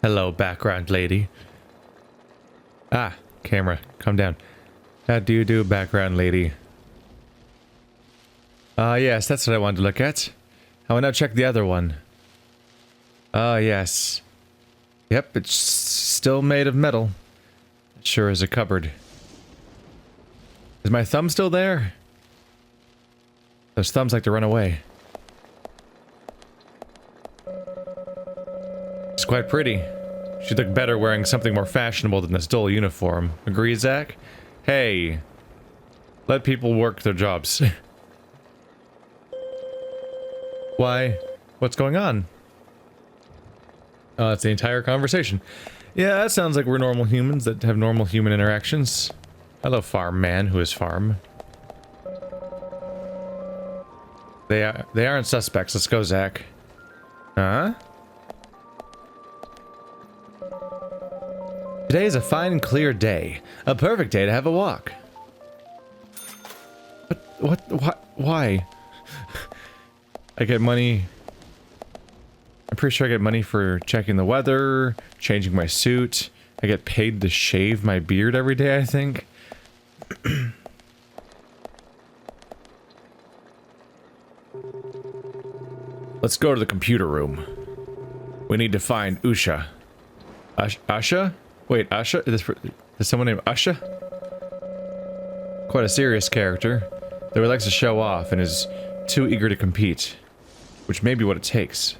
Hello, background lady. Ah, camera, calm down. How do you do, background lady? Yes, that's what I wanted to look at. I will now check the other one. Yes. Yep, it's still made of metal. It sure is a cupboard. Is my thumb still there? Those thumbs like to run away. It's quite pretty. She'd look better wearing something more fashionable than this dull uniform. Agree, Zach? Hey. Let people work their jobs. Why? What's going on? That's the entire conversation. Yeah, that sounds like we're normal humans that have normal human interactions. Hello, farm man who is farm. They aren't suspects. Let's go, Zach. Huh? Today is a fine and clear day. A perfect day to have a walk. Why? I get money. I'm pretty sure I get money for checking the weather, changing my suit. I get paid to shave my beard every day, I think. Let's go to the computer room. We need to find Ushah. Ushah? Wait, Ushah? Is someone named Ushah? Quite a serious character, though he likes to show off and is too eager to compete, which may be what it takes.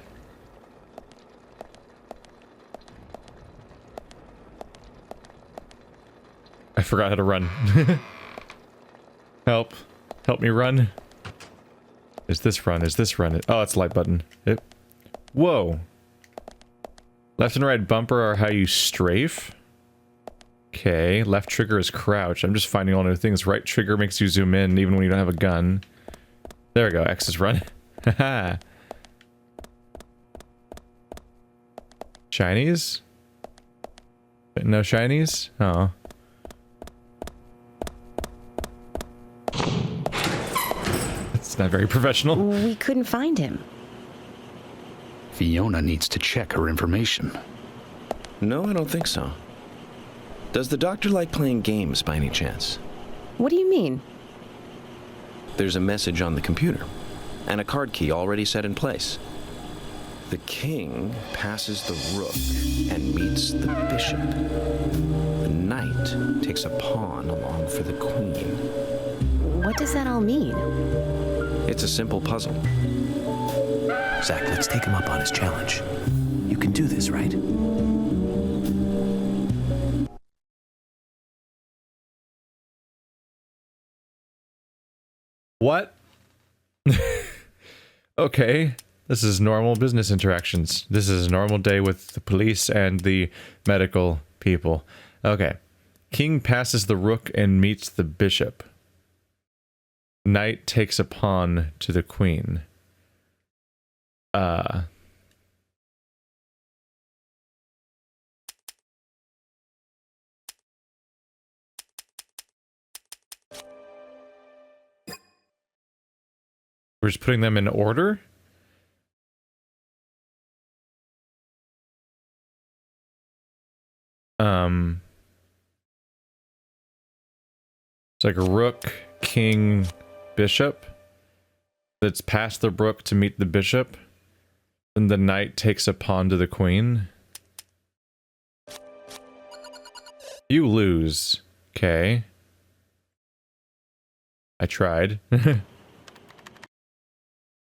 I forgot how to run. Help. Help me run. Is this run? Is this run? Oh, it's light button. Yep. Whoa. Left and right bumper are how you strafe. Okay. Left trigger is crouch. I'm just finding all new things. Right trigger makes you zoom in even when you don't have a gun. There we go. X is run. Haha. Shinies? No shinies? Oh. It's not very professional. We couldn't find him. Fiona needs to check her information. No, I don't think so. Does the doctor like playing games by any chance? What do you mean? There's a message on the computer, and a card key already set in place. The king passes the rook and meets the bishop. The knight takes a pawn along for the queen. What does that all mean? It's a simple puzzle. Zach, let's take him up on his challenge. You can do this, right? What? Okay. This is normal business interactions. This is a normal day with the police and the medical people. Okay. King passes the rook and meets the bishop. Knight takes a pawn to the queen. We're just putting them in order? It's like rook, king, bishop. That's past the rook to meet the bishop. Then the knight takes a pawn to the queen. You lose. Okay. I tried.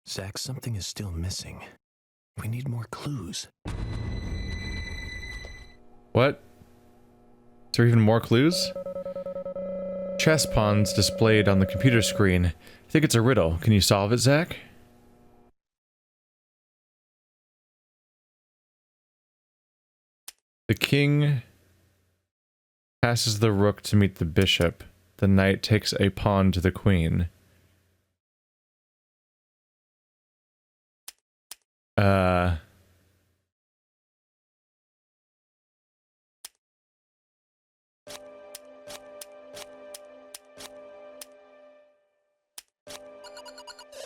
Zach, something is still missing. We need more clues. What? Is there even more clues? Chess pawns displayed on the computer screen. I think it's a riddle. Can you solve it, Zach? The king passes the rook to meet the bishop. The knight takes a pawn to the queen.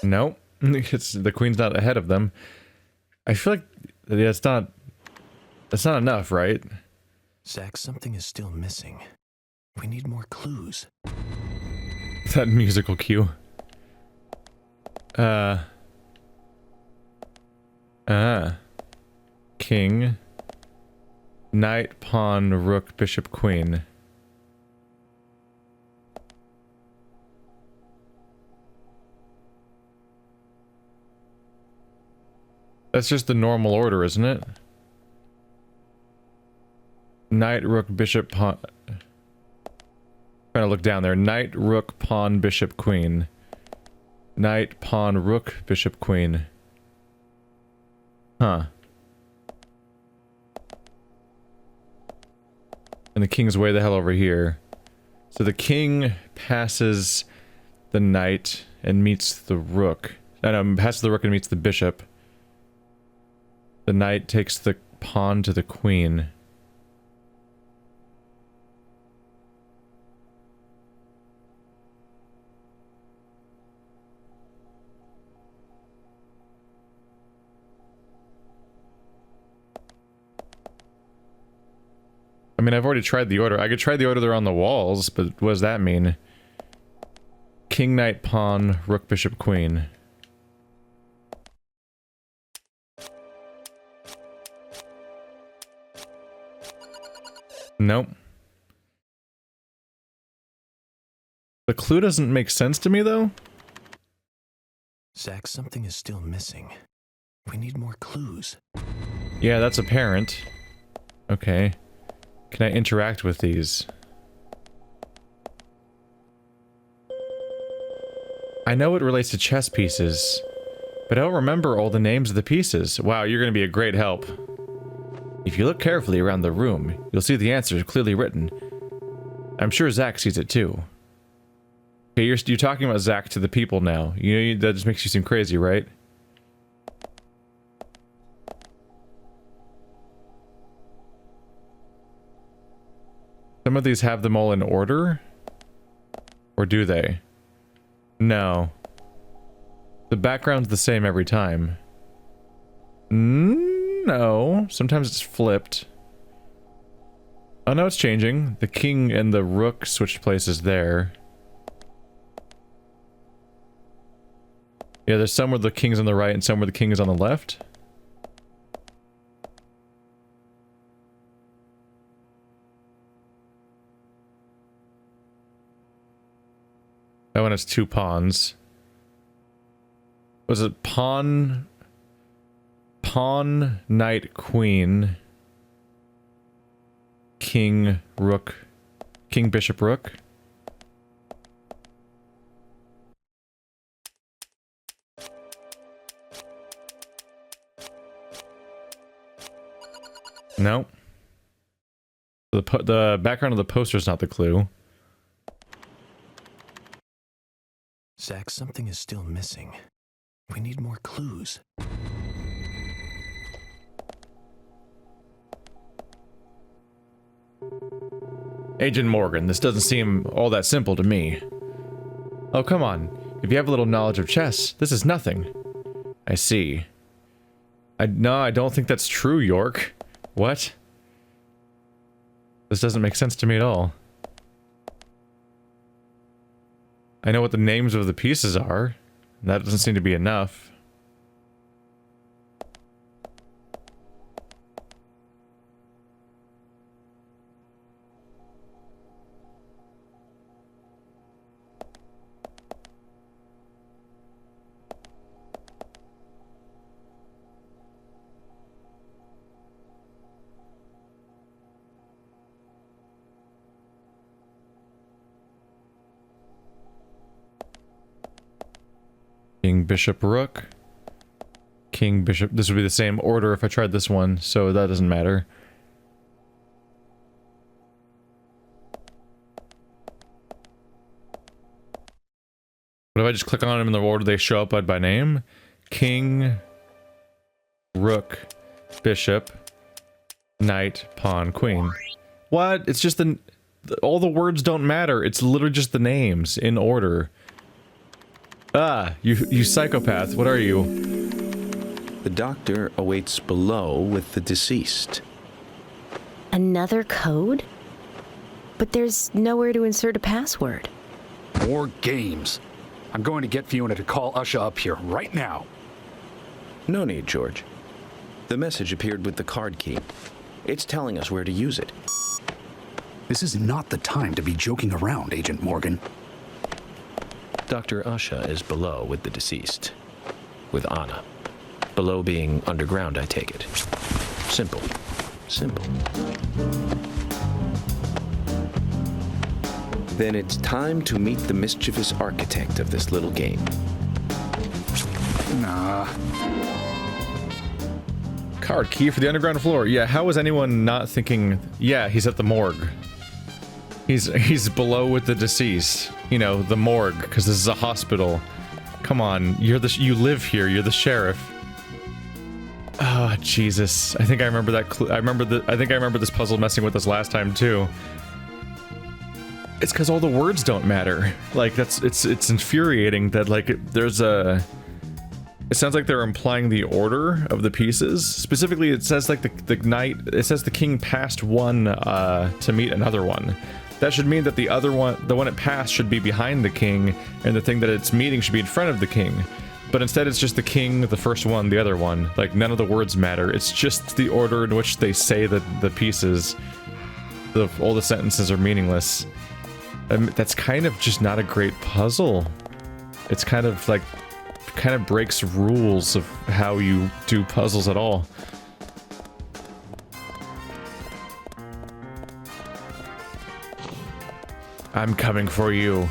Nope. It's, the queen's not ahead of them. I feel like, yeah, it's not That's not enough, right? Zach, something is still missing. We need more clues. That musical cue. King. Knight, pawn, rook, bishop, queen. That's just the normal order, isn't it? Knight, rook, bishop, pawn. Trying to look down there. Knight, rook, pawn, bishop, queen. Knight, pawn, rook, bishop, queen. Huh. And the king's way the hell over here. So the king passes the knight and meets the rook. No, passes the rook and meets the bishop. The knight takes the pawn to the queen. I mean, I've already tried the order. I could try the order there on the walls, but what does that mean? King, knight, pawn, rook, bishop, queen. Nope. The clue doesn't make sense to me, though. Zach, something is still missing. We need more clues. Yeah, that's apparent. Okay. Can I interact with these? I know it relates to chess pieces, but I don't remember all the names of the pieces. Wow, you're going to be a great help. If you look carefully around the room, you'll see the answers clearly written. I'm sure Zach sees it too. Okay, you're talking about Zach to the people now. You know, that just makes you seem crazy, right? Some of these have them all in order? Or do they? No. The background's the same every time. No. Sometimes it's flipped. Oh no, it's changing. The king and the rook switched places there. Yeah, there's some where the king's on the right and some where the king is on the left. That one has two pawns. Was it pawn, knight, queen, king, rook, king, bishop, rook? No. The background of the poster is not the clue. Zach, something is still missing. We need more clues. Agent Morgan, this doesn't seem all that simple to me. Oh, come on. If you have a little knowledge of chess, this is nothing. I see. No, I don't think that's true, York. What? This doesn't make sense to me at all. I know what the names of the pieces are. That doesn't seem to be enough. King, bishop, rook. King, bishop. This would be the same order if I tried this one, so that doesn't matter. What if I just click on them in the order they show up by name? King, rook, bishop, knight, pawn, queen. What? It's just all the words don't matter. It's literally just the names in order. Ah, you psychopath. What are you? The doctor awaits below with the deceased. Another code? But there's nowhere to insert a password. More games. I'm going to get Fiona to call Ushah up here right now. No need, George. The message appeared with the card key. It's telling us where to use it. This is not the time to be joking around, Agent Morgan. Dr. Ushah is below with the deceased. With Anna. Below being underground, I take it. Simple. Simple. Then it's time to meet the mischievous architect of this little game. Nah. Card key for the underground floor. Yeah, how was anyone not thinking, yeah, he's at the morgue. He's below with the deceased. You know, the morgue, because this is a hospital. Come on, you live here, you're the sheriff. Oh, Jesus. I think I remember that I think I remember this puzzle messing with us last time too. It's because all the words don't matter. Like, it's infuriating that, like, it sounds like they're implying the order of the pieces. Specifically, it says, like, it says the king passed one to meet another one. That should mean that the one it passed should be behind the king, and the thing that it's meeting should be in front of the king. But instead it's just the king, the first one, the other one. Like, none of the words matter. It's just the order in which they say the pieces. All the sentences are meaningless. That's kind of just not a great puzzle. It's kind of like, kind of breaks rules of how you do puzzles at all. I'm coming for you.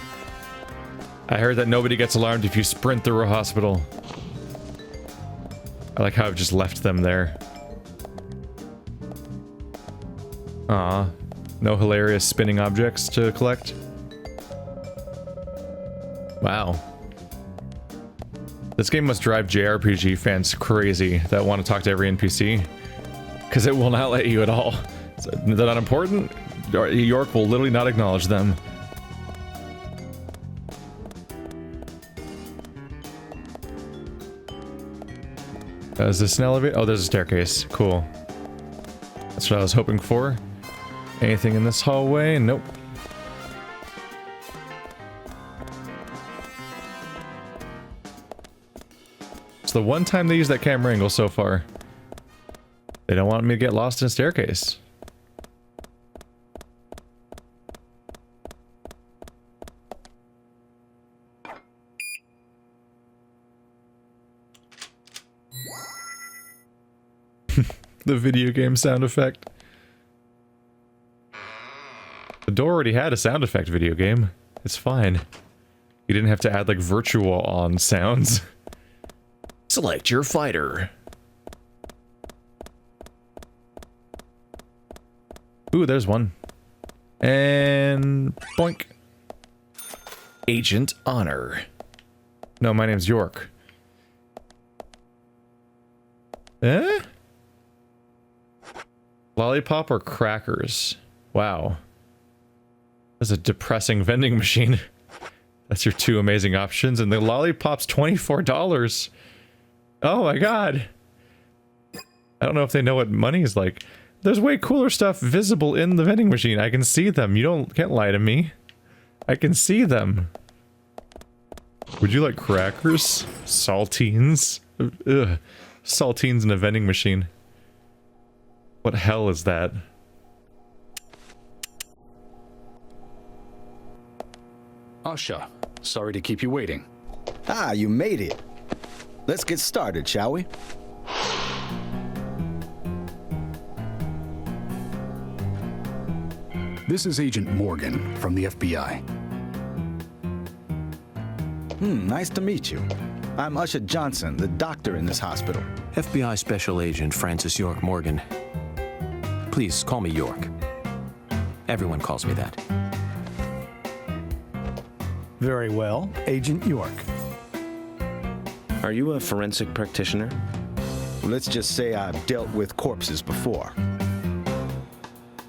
I heard that nobody gets alarmed if you sprint through a hospital. I like how I've just left them there. Aw. No hilarious spinning objects to collect? Wow. This game must drive JRPG fans crazy that want to talk to every NPC. Because it will not let you at all. They're not important. York will literally not acknowledge them. Is this an elevator? Oh, there's a staircase. Cool. That's what I was hoping for. Anything in this hallway? Nope. It's the one time they use that camera angle so far. They don't want me to get lost in a staircase. The video game sound effect. The door already had a sound effect video game. It's fine. You didn't have to add, like, virtual on sounds. Select your fighter. Ooh, there's one. And boink. Agent Honor. No, my name's York. Eh? Lollipop or crackers? Wow. That's a depressing vending machine. That's your two amazing options, and the lollipop's $24. Oh my god. I don't know if they know what money is like. There's way cooler stuff visible in the vending machine. I can see them. You can't lie to me. I can see them. Would you like crackers? Saltines? Ugh. Saltines in a vending machine. What hell is that? Ushah, sorry to keep you waiting. Ah, you made it. Let's get started, shall we? This is Agent Morgan from the FBI. Nice to meet you. I'm Ushah Johnson, the doctor in this hospital. FBI Special Agent Francis York Morgan. Please call me York. Everyone calls me that. Very well, Agent York. Are you a forensic practitioner? Let's just say I've dealt with corpses before.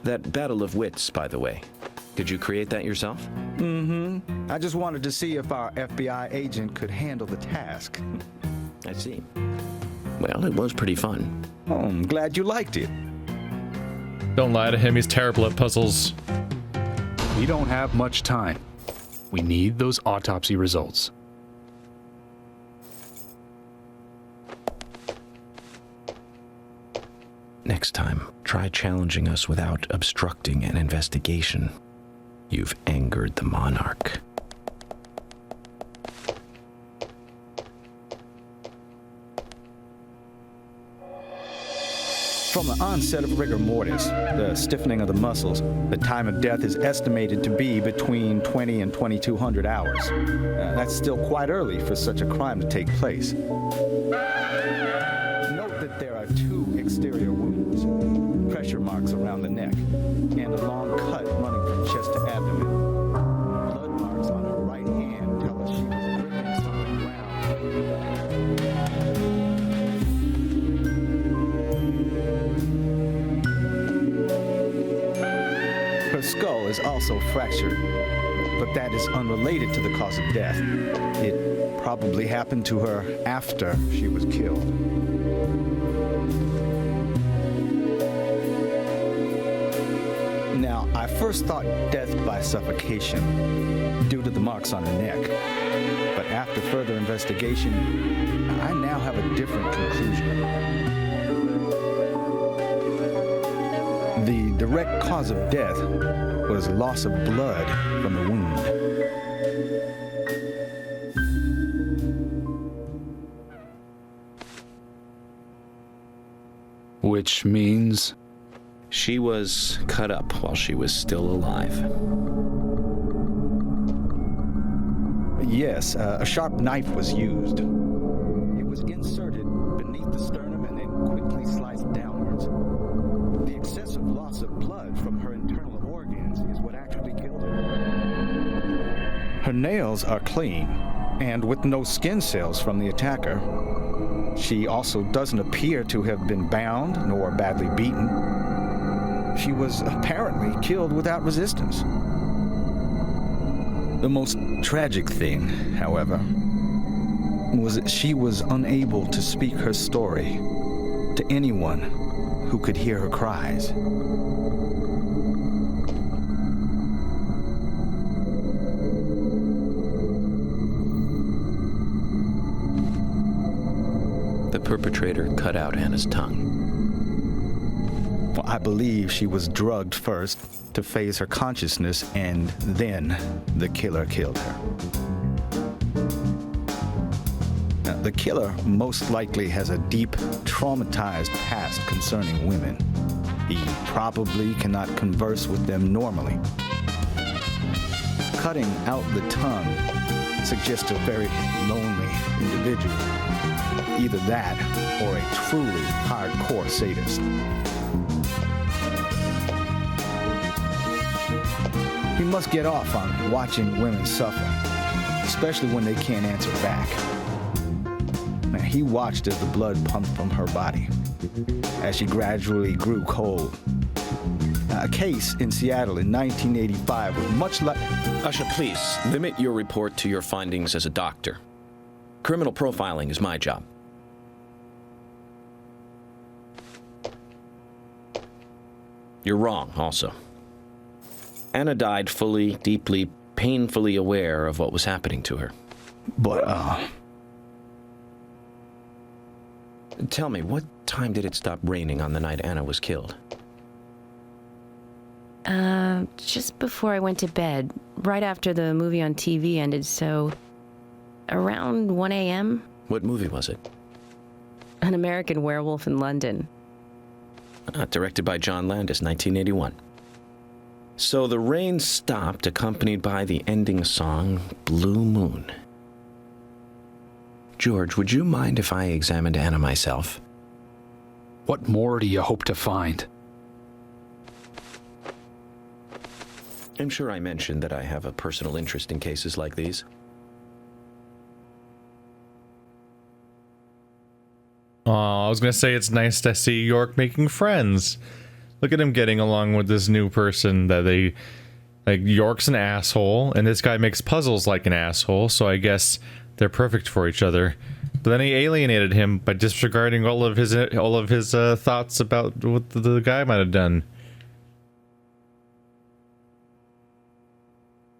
That battle of wits, by the way. Did you create that yourself? Mm-hmm. I just wanted to see if our FBI agent could handle the task. I see. Well, it was pretty fun. Oh, I'm glad you liked it. Don't lie to him, he's terrible at puzzles. We don't have much time. We need those autopsy results. Next time, try challenging us without obstructing an investigation. You've angered the monarch. From the onset of rigor mortis, the stiffening of the muscles, the time of death is estimated to be between 20 and 2200 hours. That's still quite early for such a crime to take place. Note that there are 2 exterior wounds, pressure marks around the neck, and a long cut running from chest to abdomen. Blood marks on her right hand tell us she was dripping from the ground. Her skull is also fractured, but that is unrelated to the cause of death. It probably happened to her after she was killed. Now, I first thought death by suffocation due to the marks on her neck, but after further investigation, I now have a different conclusion. The direct cause of death was loss of blood from the wound. Which means... She was cut up while she was still alive. Yes, a sharp knife was used. It was inserted beneath the sternum and then quickly sliced downwards. The excessive loss of blood from her internal organs is what actually killed her. Her nails are clean, and with no skin cells from the attacker. She also doesn't appear to have been bound nor badly beaten. She was apparently killed without resistance. The most tragic thing, however, was that she was unable to speak her story to anyone who could hear her cries. The perpetrator cut out Anna's tongue. Well, I believe she was drugged first to phase her consciousness, and then the killer killed her. Now, the killer most likely has a deep, traumatized past concerning women. He probably cannot converse with them normally. Cutting out the tongue suggests a very lonely individual. Either that or a truly hardcore sadist. He must get off on watching women suffer, especially when they can't answer back. Now, he watched as the blood pumped from her body, as she gradually grew cold. A case in Seattle in 1985 was much like... Ushah, please, limit your report to your findings as a doctor. Criminal profiling is my job. You're wrong, also. Anna died fully, deeply, painfully aware of what was happening to her. But, Tell me, what time did it stop raining on the night Anna was killed? Just before I went to bed, right after the movie on TV ended, so around 1 a.m. What movie was it? An American Werewolf in London. Directed by John Landis, 1981. So the rain stopped, accompanied by the ending song, Blue Moon. George, would you mind if I examined Anna myself? What more do you hope to find? I'm sure I mentioned that I have a personal interest in cases like these. Aw, I was gonna say it's nice to see York making friends. Look at him getting along with this new person that they... Like, York's an asshole, and this guy makes puzzles like an asshole, so I guess they're perfect for each other. But then he alienated him by disregarding all of his thoughts about what the guy might have done.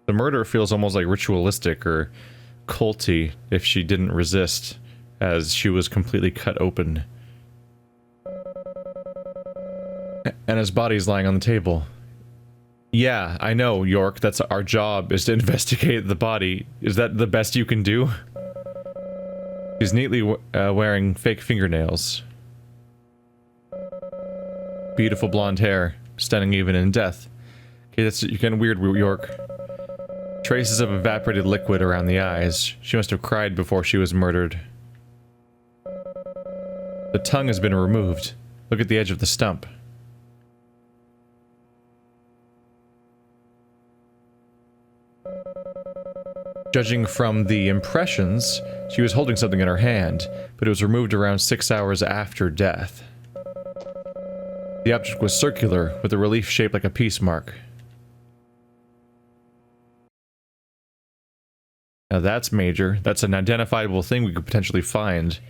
The murder feels almost like ritualistic or culty if she didn't resist, as she was completely cut open. And his body's lying on the table. Yeah, I know, York, that's our job, is to investigate the body. Is that the best you can do? He's neatly wearing fake fingernails. Beautiful blonde hair, stunning even in death. Okay, that's getting weird, York. Traces of evaporated liquid around the eyes. She must have cried before she was murdered. The tongue has been removed. Look at the edge of the stump. Judging from the impressions, she was holding something in her hand, but it was removed around 6 hours after death. The object was circular, with a relief shaped like a peace mark. Now that's major. That's an identifiable thing we could potentially find.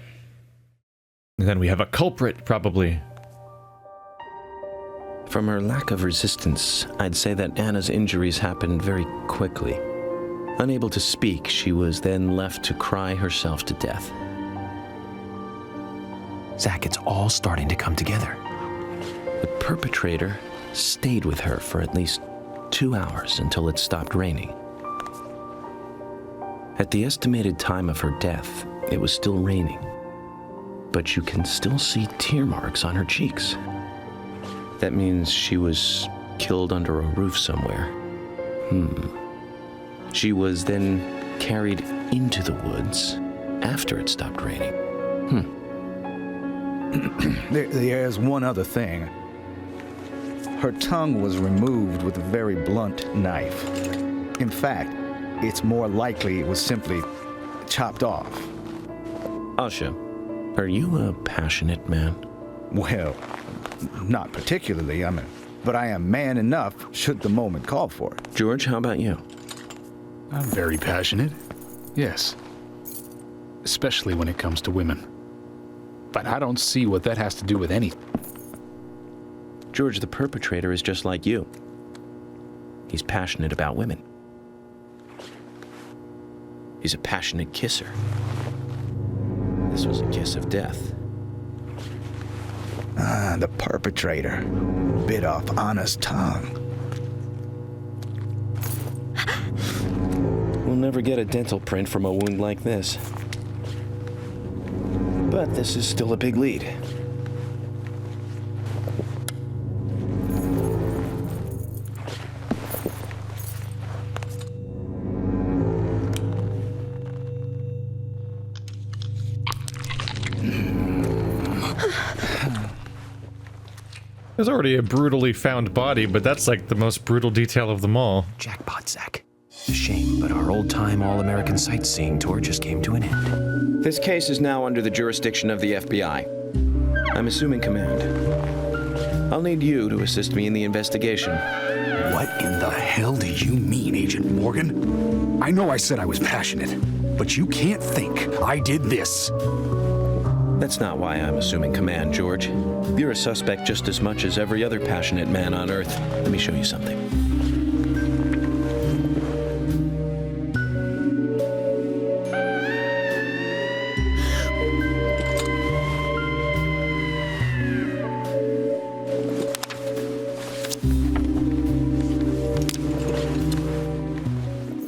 And then we have a culprit, probably. From her lack of resistance, I'd say that Anna's injuries happened very quickly. Unable to speak, she was then left to cry herself to death. Zach, it's all starting to come together. The perpetrator stayed with her for at least 2 hours until it stopped raining. At the estimated time of her death, it was still raining, but you can still see tear marks on her cheeks. That means she was killed under a roof somewhere. She was then carried into the woods after it stopped raining. There's one other thing. Her tongue was removed with a very blunt knife. In fact, it's more likely it was simply chopped off. Ushah, are you a passionate man? Well, not particularly, but I am man enough should the moment call for it. George, how about you? I'm very passionate. Yes. Especially when it comes to women. But I don't see what that has to do with anything. George, the perpetrator is just like you. He's passionate about women. He's a passionate kisser. This was a kiss of death. The perpetrator bit off Anna's tongue. We'll never get a dental print from a wound like this. But this is still a big lead. There's already a brutally found body, but that's like the most brutal detail of them all. Jackpot, Zach. A shame, but our old-time all-American sightseeing tour just came to an end. This case is now under the jurisdiction of the FBI. I'm assuming command. I'll need you to assist me in the investigation. What in the hell do you mean, Agent Morgan? I know I said I was passionate, but you can't think I did this. That's not why I'm assuming command, George. You're a suspect just as much as every other passionate man on Earth. Let me show you something.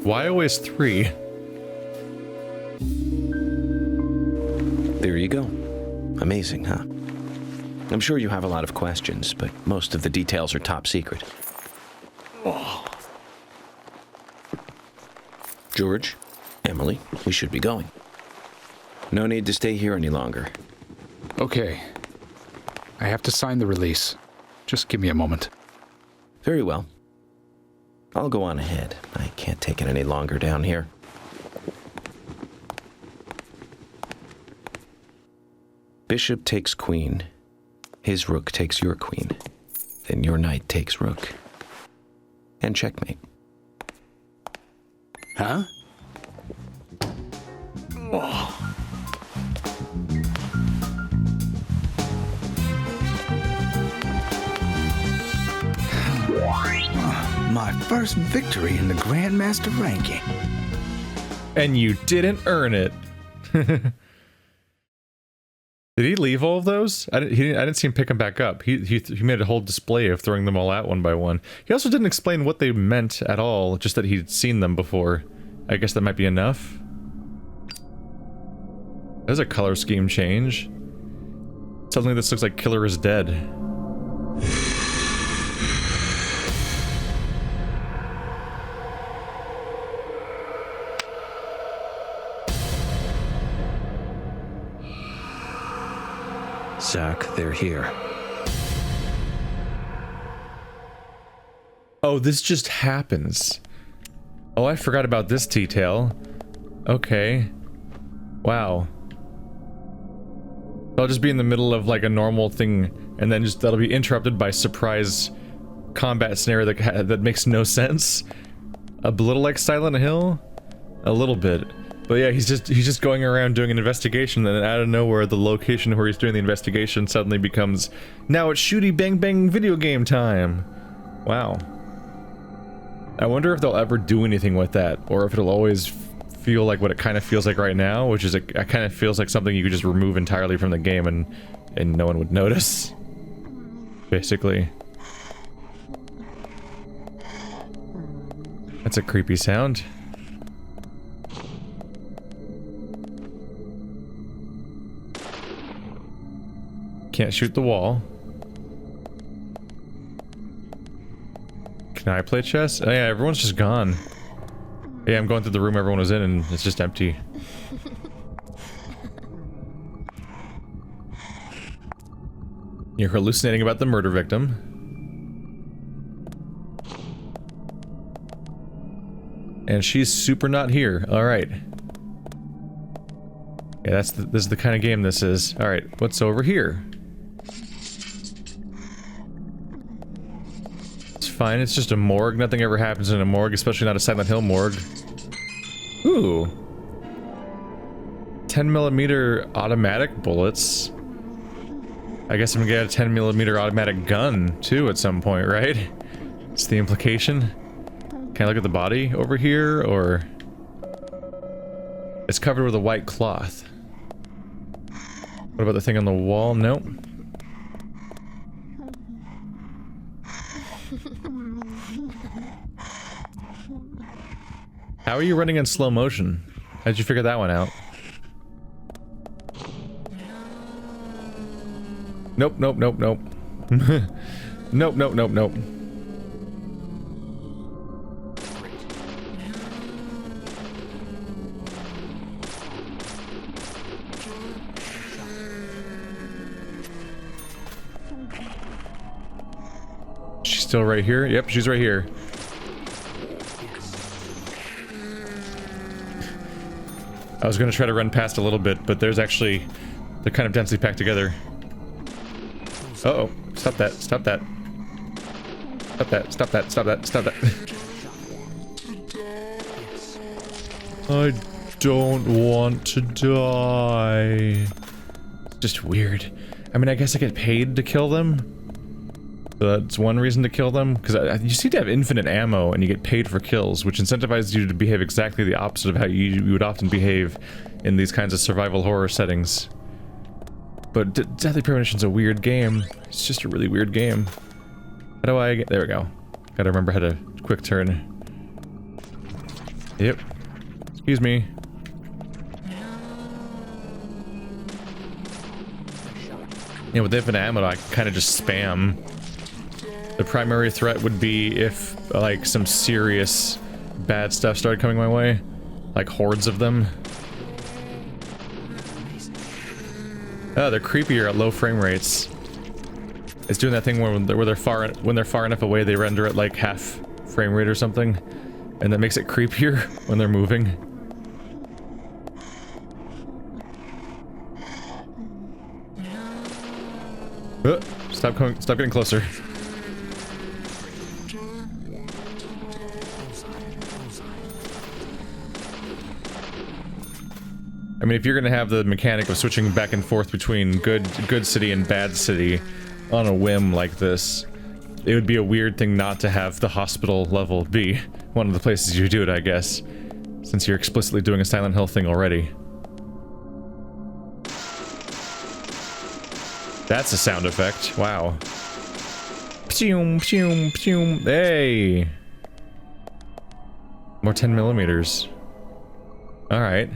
Why always 3? There you go. Amazing, huh? I'm sure you have a lot of questions, but most of the details are top secret. George, Emily, we should be going. No need to stay here any longer. Okay. I have to sign the release. Just give me a moment. Very well. I'll go on ahead. I can't take it any longer down here. Bishop takes queen. His rook takes your queen. Then your knight takes rook. And checkmate. Huh? My first victory in the Grandmaster ranking. And you didn't earn it. Did he leave all of those? I didn't see him pick them back up. He made a whole display of throwing them all out one by one. He also didn't explain what they meant at all, just that he'd seen them before. I guess that might be enough. There's a color scheme change. Suddenly this looks like Killer is Dead. Zach, they're here. Oh, this just happens. Oh, I forgot about this detail. Okay. Wow. I'll just be in the middle of like a normal thing, and then just that'll be interrupted by surprise combat scenario that makes no sense. A little like Silent Hill, a little bit. But yeah, he's just going around doing an investigation, and then out of nowhere, the location where he's doing the investigation suddenly becomes, now it's shooty bang bang video game time. Wow. I wonder if they'll ever do anything with that, or if it'll always feel like what it kind of feels like right now, which is it kind of feels like something you could just remove entirely from the game and no one would notice. Basically. That's a creepy sound. Can't shoot the wall. Can I play chess? Oh yeah, everyone's just gone. Yeah, I'm going through the room everyone was in and it's just empty. You're hallucinating about the murder victim. And she's super not here. Alright. Yeah, this is the kind of game this is. Alright, what's over here? It's fine, it's just a morgue. Nothing ever happens in a morgue, especially not a Silent Hill morgue. Ooh. 10mm automatic bullets. I guess I'm gonna get a 10mm automatic gun, too, at some point, right? It's the implication. Can I look at the body over here, or... It's covered with a white cloth. What about the thing on the wall? Nope. How are you running in slow motion? How'd you figure that one out? Nope, nope, nope, nope. Nope, nope, nope, nope. She's still right here? Yep, she's right here. I was gonna try to run past a little bit, but they're kind of densely packed together. Uh-oh. Stop that. Stop that. Stop that. Stop that. Stop that. Stop that. I don't want to die. Just weird. I mean, I guess I get paid to kill them. So that's one reason to kill them. Because you seem to have infinite ammo and you get paid for kills, which incentivizes you to behave exactly the opposite of how you would often behave in these kinds of survival horror settings. But Deadly Premonition's a weird game. It's just a really weird game. How do I get... There we go. Gotta remember how to quick turn. Yep. Excuse me. Yeah, with infinite ammo, I kind of just spam. The primary threat would be if, like, some serious bad stuff started coming my way. Like hordes of them. Oh, they're creepier at low frame rates. It's doing that thing where they're far enough away, they render at like half frame rate or something, and that makes it creepier when they're moving. Stop getting closer. I mean, if you're gonna have the mechanic of switching back and forth between good city and bad city on a whim like this, it would be a weird thing not to have the hospital level be one of the places you do it, I guess. Since you're explicitly doing a Silent Hill thing already. That's a sound effect. Wow. Pshum, pshum, pshum. Hey! More 10 millimeters. Alright.